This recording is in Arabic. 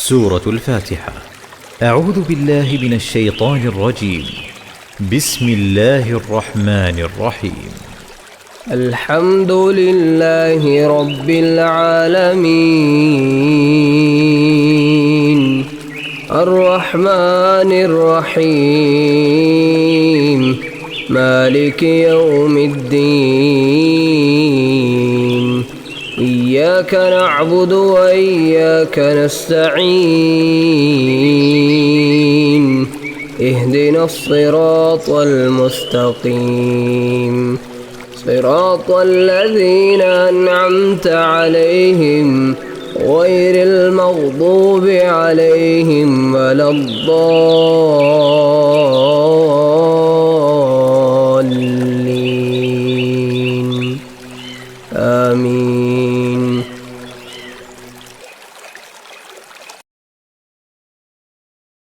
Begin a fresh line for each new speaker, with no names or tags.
سورة الفاتحة. أعوذ بالله من الشيطان الرجيم. بسم الله الرحمن الرحيم.
الحمد لله رب العالمين الرحمن الرحيم مالك يوم الدين إياك نعبد وإياك نستعين اهدنا الصراط المستقيم صراط الذين أنعمت عليهم غير المغضوب عليهم ولا الضالين.